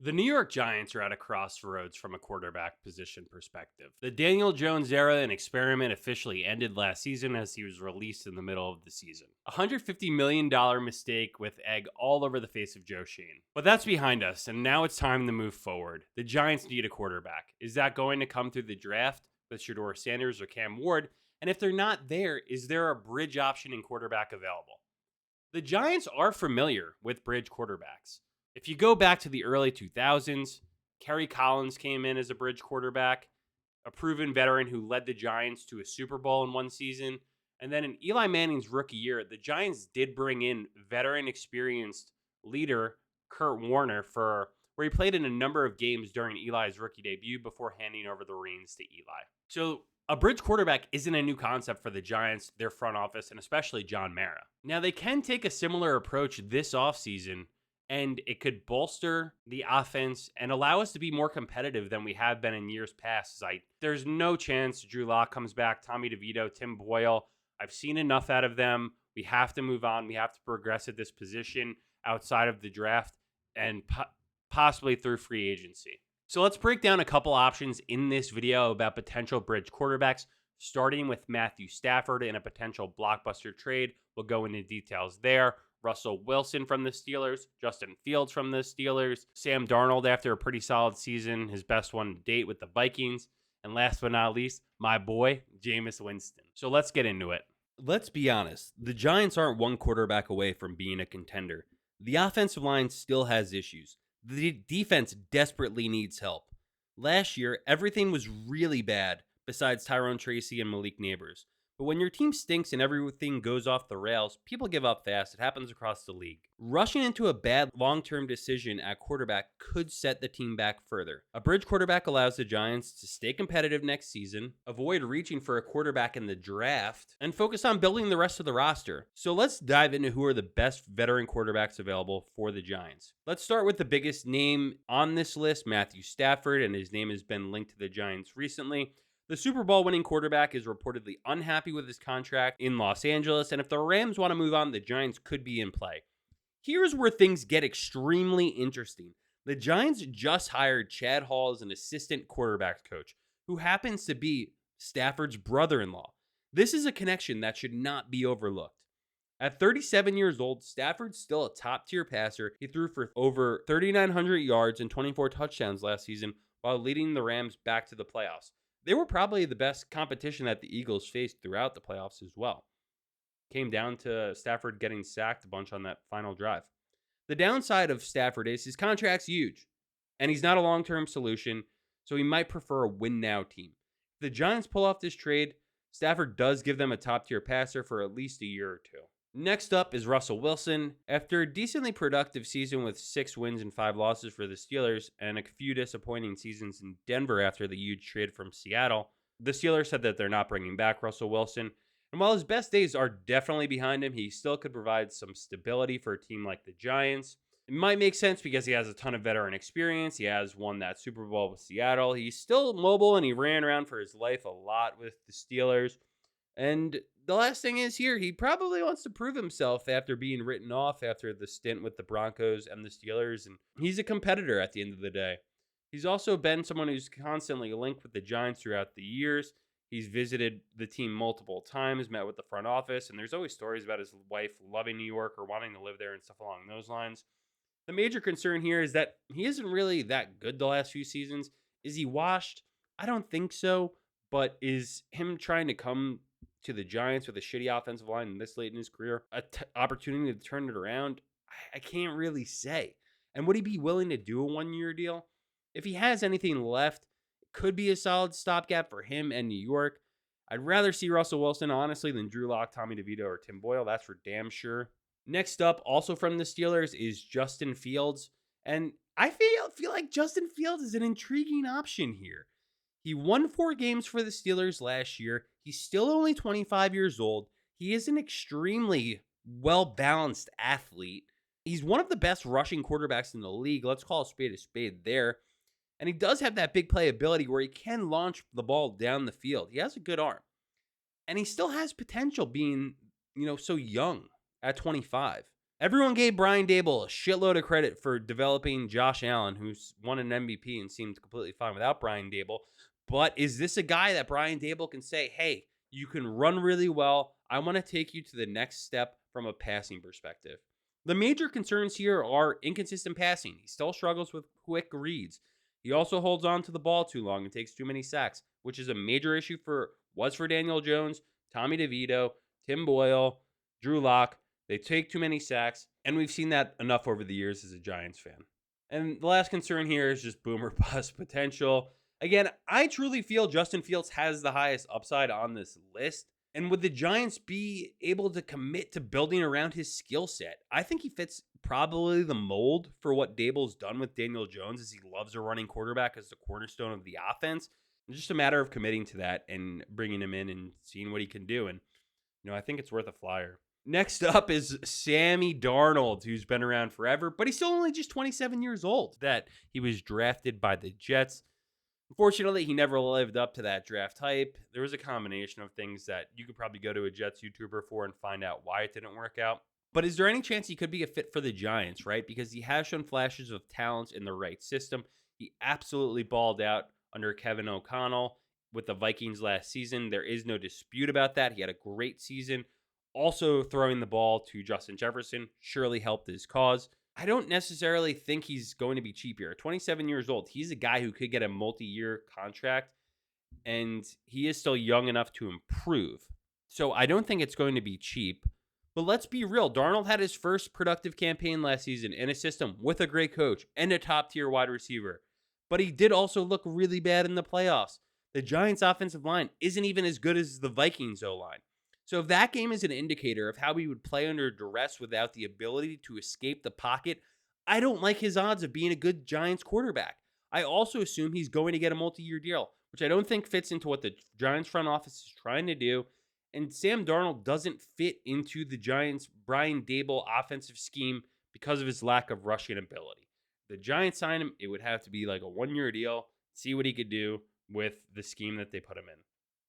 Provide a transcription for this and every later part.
The New York Giants are at a crossroads from a quarterback position perspective. The Daniel Jones era and experiment officially ended last season as he was released in the middle of the season. A $150 million mistake with egg all over the face of Joe Schoen. But that's behind us, and now it's time to move forward. The Giants need a quarterback. Is that going to come through the draft with Shedeur Sanders or Cam Ward? And if they're not there, is there a bridge option in quarterback available? The Giants are familiar with bridge quarterbacks. If you go back to the early 2000s, Kerry Collins came in as a bridge quarterback, a proven veteran who led the Giants to a Super Bowl in one season. And then in Eli Manning's rookie year, the Giants did bring in veteran experienced leader Kurt Warner where he played in a number of games during Eli's rookie debut before handing over the reins to Eli. So a bridge quarterback isn't a new concept for the Giants, their front office, and especially John Mara. Now, they can take a similar approach this offseason, and it could bolster the offense and allow us to be more competitive than we have been in years past. There's no chance Drew Lock comes back, Tommy DeVito, Tim Boyle. I've seen enough out of them. We have to move on. We have to progress at this position outside of the draft and possibly through free agency. So let's break down a couple options in this video about potential bridge quarterbacks, starting with Matthew Stafford in a potential blockbuster trade. We'll go into details there. Russell Wilson from the Steelers, Justin Fields from the Steelers, Sam Darnold after a pretty solid season, his best one to date with the Vikings, and last but not least, my boy, Jameis Winston. So let's get into it. Let's be honest, the Giants aren't one quarterback away from being a contender. The offensive line still has issues. The defense desperately needs help. Last year, everything was really bad besides Tyrone Tracy and Malik Neighbors. But when your team stinks and everything goes off the rails, people give up fast. It happens across the league. Rushing into a bad long-term decision at quarterback could set the team back further. A bridge quarterback allows the Giants to stay competitive next season, avoid reaching for a quarterback in the draft, and focus on building the rest of the roster. So let's dive into who are the best veteran quarterbacks available for the Giants. Let's start with the biggest name on this list, Matthew Stafford, and his name has been linked to the Giants recently. The Super Bowl winning quarterback is reportedly unhappy with his contract in Los Angeles, and if the Rams want to move on, the Giants could be in play. Here's where things get extremely interesting. The Giants just hired Chad Hall as an assistant quarterbacks coach, who happens to be Stafford's brother-in-law. This is a connection that should not be overlooked. At 37 years old, Stafford's still a top-tier passer. He threw for over 3,900 yards and 24 touchdowns last season while leading the Rams back to the playoffs. They were probably the best competition that the Eagles faced throughout the playoffs as well. Came down to Stafford getting sacked a bunch on that final drive. The downside of Stafford is his contract's huge, and he's not a long-term solution, so he might prefer a win-now team. If the Giants pull off this trade, Stafford does give them a top-tier passer for at least a year or two. Next up is Russell Wilson. After a decently productive season with 6 wins and 5 losses for the Steelers and a few disappointing seasons in Denver after the huge trade from Seattle, the Steelers said that they're not bringing back Russell Wilson. And while his best days are definitely behind him, he still could provide some stability for a team like the Giants. It might make sense because he has a ton of veteran experience. He has won that Super Bowl with Seattle. He's still mobile and he ran around for his life a lot with the Steelers. And the last thing is here, he probably wants to prove himself after being written off after the stint with the Broncos and the Steelers. And he's a competitor at the end of the day. He's also been someone who's constantly linked with the Giants throughout the years. He's visited the team multiple times, met with the front office, and there's always stories about his wife loving New York or wanting to live there and stuff along those lines. The major concern here is that he isn't really that good the last few seasons. Is he washed? I don't think so. But is him trying to come to the Giants with a shitty offensive line this late in his career an opportunity to turn it around? I can't really say. And would he be willing to do a one-year deal? If he has anything left, it could be a solid stopgap for him and New York. I'd rather see Russell Wilson, honestly, than Drew Lock, Tommy DeVito, or Tim Boyle. That's for damn sure. Next up, also from the Steelers, is Justin Fields. And I feel like Justin Fields is an intriguing option here. He won 4 games for the Steelers last year. He's still only 25 years old. He is an extremely well-balanced athlete. He's one of the best rushing quarterbacks in the league. Let's call a spade there. And he does have that big play ability where he can launch the ball down the field. He has a good arm. And he still has potential being, so young at 25. Everyone gave Brian Dable a shitload of credit for developing Josh Allen, who's won an MVP and seemed completely fine without Brian Dable. But is this a guy that Brian Dable can say, hey, you can run really well. I want to take you to the next step from a passing perspective? The major concerns here are inconsistent passing. He still struggles with quick reads. He also holds on to the ball too long and takes too many sacks, which is a major issue for Daniel Jones, Tommy DeVito, Tim Boyle, Drew Lock. They take too many sacks, and we've seen that enough over the years as a Giants fan. And the last concern here is just boomer bust potential. Again, I truly feel Justin Fields has the highest upside on this list. And would the Giants be able to commit to building around his skill set? I think he fits probably the mold for what Dable's done with Daniel Jones, as he loves a running quarterback as the cornerstone of the offense. It's just a matter of committing to that and bringing him in and seeing what he can do. And, I think it's worth a flyer. Next up is Sammy Darnold, who's been around forever, but he's still only just 27 years old. That he was drafted by the Jets. Unfortunately, he never lived up to that draft hype. There was a combination of things that you could probably go to a Jets YouTuber for and find out why it didn't work out. But is there any chance he could be a fit for the Giants, right? Because he has shown flashes of talent in the right system. He absolutely balled out under Kevin O'Connell with the Vikings last season. There is no dispute about that. He had a great season. Also, throwing the ball to Justin Jefferson surely helped his cause. I don't necessarily think he's going to be cheap here. 27 years old. He's a guy who could get a multi-year contract, and he is still young enough to improve. So I don't think it's going to be cheap. But let's be real. Darnold had his first productive campaign last season in a system with a great coach and a top-tier wide receiver. But he did also look really bad in the playoffs. The Giants' offensive line isn't even as good as the Vikings' O-line. So if that game is an indicator of how he would play under duress without the ability to escape the pocket, I don't like his odds of being a good Giants quarterback. I also assume he's going to get a multi-year deal, which I don't think fits into what the Giants front office is trying to do. And Sam Darnold doesn't fit into the Giants' Brian Dable offensive scheme because of his lack of rushing ability. If the Giants sign him, it would have to be like a one-year deal, see what he could do with the scheme that they put him in.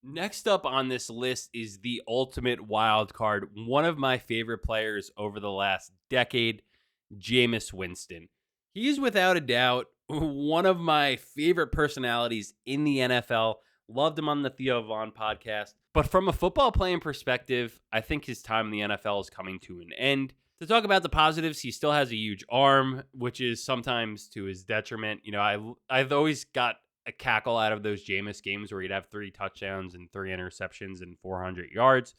Next up on this list is the ultimate wild card, one of my favorite players over the last decade, Jameis Winston. He is without a doubt one of my favorite personalities in the NFL. Loved him on the Theo Vaughn podcast. But from a football playing perspective, I think his time in the NFL is coming to an end. To talk about the positives, he still has a huge arm, which is sometimes to his detriment. I've always got a cackle out of those Jameis games where he'd have 3 touchdowns and 3 interceptions and 400 yards.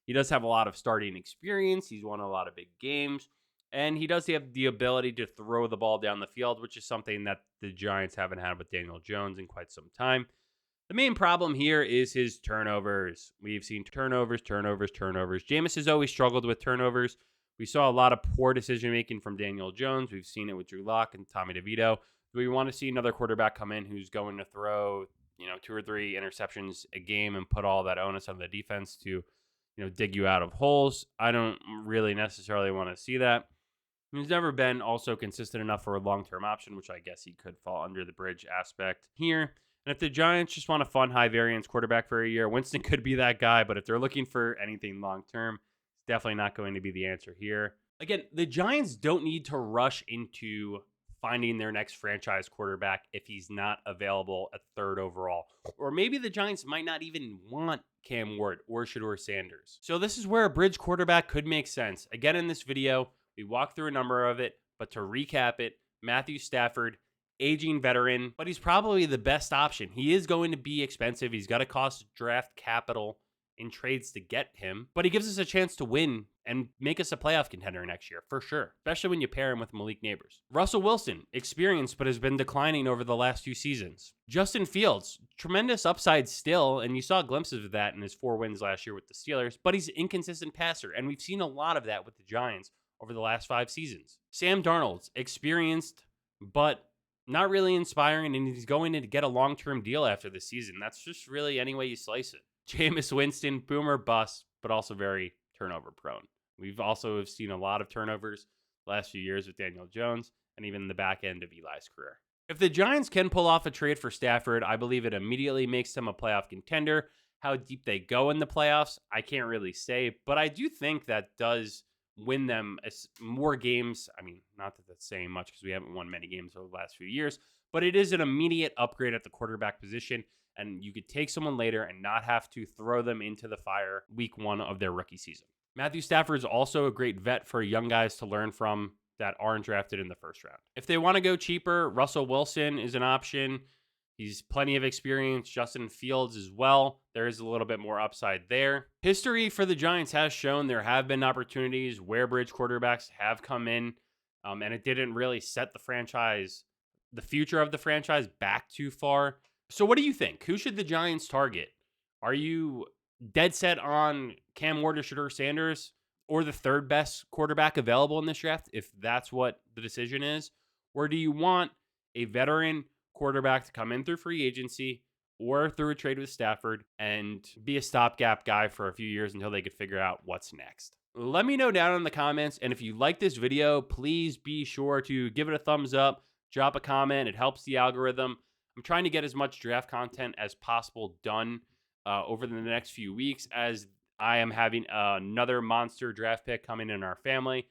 He does have a lot of starting experience. He's won a lot of big games. And he does have the ability to throw the ball down the field, which is something that the Giants haven't had with Daniel Jones in quite some time. The main problem here is his turnovers. We've seen turnovers. Jameis has always struggled with turnovers. We saw a lot of poor decision-making from Daniel Jones. We've seen it with Drew Lock and Tommy DeVito. Do we want to see another quarterback come in who's going to throw, 2 or 3 interceptions a game and put all that onus on the defense to, dig you out of holes? I don't really necessarily want to see that. He's never been also consistent enough for a long-term option, which I guess he could fall under the bridge aspect here. And if the Giants just want a fun, high-variance quarterback for a year, Winston could be that guy. But if they're looking for anything long-term, it's definitely not going to be the answer here. Again, the Giants don't need to rush into finding their next franchise quarterback if he's not available at 3rd overall. Or maybe the Giants might not even want Cam Ward or Shedeur Sanders. So this is where a bridge quarterback could make sense. Again, in this video, we walk through a number of it, but to recap it, Matthew Stafford, aging veteran, but he's probably the best option. He is going to be expensive. He's got to cost draft capital in trades to get him, but he gives us a chance to win and make us a playoff contender next year, for sure, especially when you pair him with Malik Neighbors. Russell Wilson, experienced, but has been declining over the last 2 seasons. Justin Fields, tremendous upside still, and you saw glimpses of that in his 4 wins last year with the Steelers, but he's an inconsistent passer, and we've seen a lot of that with the Giants over the last 5 seasons. Sam Darnold, experienced, but not really inspiring, and he's going to get a long-term deal after the season. That's just really any way you slice it. Jameis Winston, boomer bust, but also very turnover prone. We've also seen a lot of turnovers the last few years with Daniel Jones and even the back end of Eli's career. If the Giants can pull off a trade for Stafford, I believe it immediately makes them a playoff contender. How deep they go in the playoffs, I can't really say, but I do think that does win them more games. I mean, not that that's saying much because we haven't won many games over the last few years, but it is an immediate upgrade at the quarterback position. And you could take someone later and not have to throw them into the fire week 1 of their rookie season. Matthew Stafford is also a great vet for young guys to learn from that aren't drafted in the first round. If they want to go cheaper, Russel Wilson is an option. He's plenty of experience. Justin Fields as well. There is a little bit more upside there. History for the Giants has shown there have been opportunities where bridge quarterbacks have come in, and it didn't really set the future of the franchise back too far. So what do you think? Who should the Giants target? Are you dead set on Cam Ward or Shedeur Sanders, or the third best quarterback available in this draft, if that's what the decision is? Or do you want a veteran quarterback to come in through free agency or through a trade with Stafford and be a stopgap guy for a few years until they could figure out what's next? Let me know down in the comments. And if you like this video, please be sure to give it a thumbs up, drop a comment. It helps the algorithm. I'm trying to get as much draft content as possible done over the next few weeks, as I am having another monster draft pick coming in our family.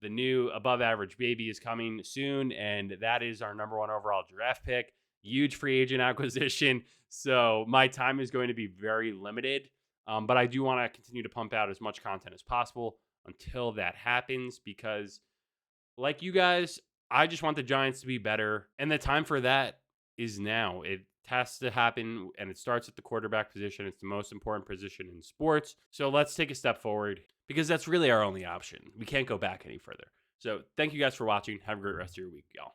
The new above average baby is coming soon, and that is our number 1 overall draft pick. Huge free agent acquisition. So my time is going to be very limited, but I do want to continue to pump out as much content as possible until that happens, because like you guys, I just want the Giants to be better, and the time for that is now. It has to happen, and it starts at the quarterback position. It's the most important position in sports. So let's take a step forward, because that's really our only option. We can't go back any further. So thank you guys for watching. Have a great rest of your week, y'all.